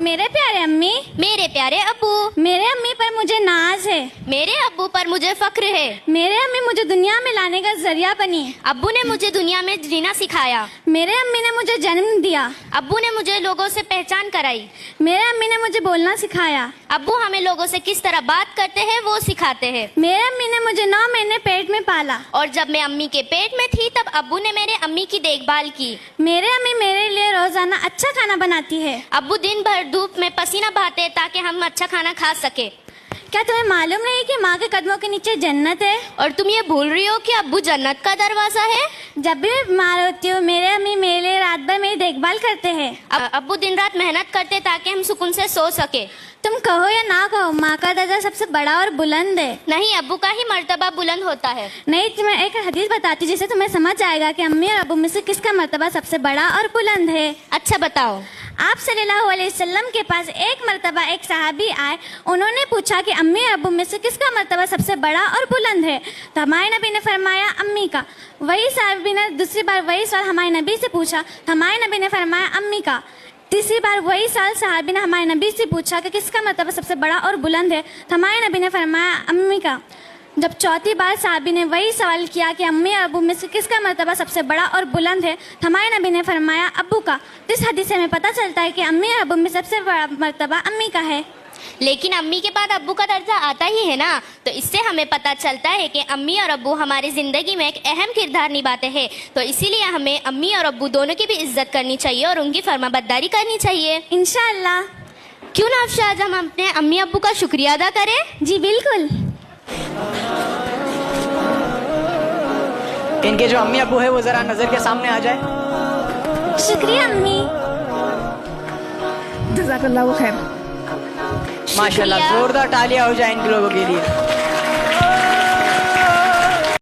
میرے پیارے امی، میرے پیارے ابو، میرے امی پر مجھے ناز ہے، میرے ابو پر مجھے فخر ہے۔ میرے امی مجھے دنیا میں لانے کا ذریعہ بنی، ابو نے مجھے دنیا میں جینا سکھایا۔ میرے امی نے مجھے جنم دیا، ابو نے مجھے لوگوں سے پہچان کرائی۔ میرے امی نے مجھے بولنا سکھایا، ابو ہمیں لوگوں سے کس طرح بات کرتے ہیں وہ سکھاتے ہیں۔ میرے امی نے مجھے 9 مہینے پیٹ میں پالا، اور جب میں امی کے پیٹ میں تھی تب ابو نے میرے امی کی دیکھ بھال کی۔ میرے امی میرے لیے روزانہ اچھا کھانا بناتی ہے۔ ابو دن بھر دھوپ میں پسینہ بہاتے ہیں تاکہ ہم اچھا کھانا کھا سکے۔ کیا تمہیں معلوم نہیں کہ ماں کے قدموں کے نیچے جنت ہے؟ اور تم یہ بھول رہی ہو کہ ابو جنت کا دروازہ ہے۔ جب بھی میں بیمار ہوتی ہوں میرے امی میرے لیے رات بھر میری دیکھ بھال کرتے ہیں۔ ابو دن رات محنت کرتے تاکہ ہم سکون سے سو سکے۔ تم کہو یا نہ کہو، ماں کا درجہ سب سے بڑا اور بلند ہے۔ نہیں، ابو کا ہی مرتبہ بلند ہوتا ہے۔ نہیں، تمہیں ایک حدیث بتاتی ہوں جس سے تمہیں سمجھ آئے گا کہ امی اور ابو میں سے کس کا مرتبہ سب سے بڑا اور بلند ہے۔ اچھا بتاؤ۔ آپ صلی اللہ علیہ وسلم کے پاس ایک مرتبہ ایک صحابی آئے، انہوں نے پوچھا کہ امی اور ابو میں سے کس کا مرتبہ سب سے بڑا اور بلند ہے، تو ہمارے نبی نے فرمایا امی کا۔ وہی صحابی نے دوسری بار وہی سوال ہمارے نبی سے پوچھا، تو ہمارے نبی نے فرمایا امی کا۔ تیسری بار وہی سوال صحابی نے ہمارے نبی سے پوچھا کہ کس کا مرتبہ سب سے بڑا اور بلند ہے، تو ہمارے نبی نے فرمایا امی کا۔ جب چوتھی بار صحابی نے وہی سوال کیا کہ امی اور ابو میں سے کس کا مرتبہ سب سے بڑا اور بلند ہے، تو ہمارے نبی نے فرمایا ابو کا۔ اس حدیث سے ہمیں پتہ چلتا ہے کہ امی اور ابو میں سب سے بڑا مرتبہ امی کا ہے۔ لیکن امی کے بعد ابو کا درجہ آتا ہی ہے نا، تو اس سے ہمیں پتہ چلتا ہے کہ امی اور ابو ہماری زندگی میں ایک اہم کردار نبھاتے ہیں، تو اسی لیے ہمیں امی اور ابو دونوں کی بھی عزت کرنی چاہیے اور ان کی فرما برداری کرنی چاہیے۔ انشاءاللہ۔ کیوں نہ افشا آج ہم اپنے امی ابو کا شکریہ ادا کریں؟ جی بالکل۔ ان کے جو امی ابو ہے وہ ذرا نظر کے سامنے آ جائے۔ شکریہ امی۔ جزاک اللہ خیر۔ ماشاءاللہ، شکریہ۔ زوردار تالیاں ہو جائیں ان لوگوں کے لیے۔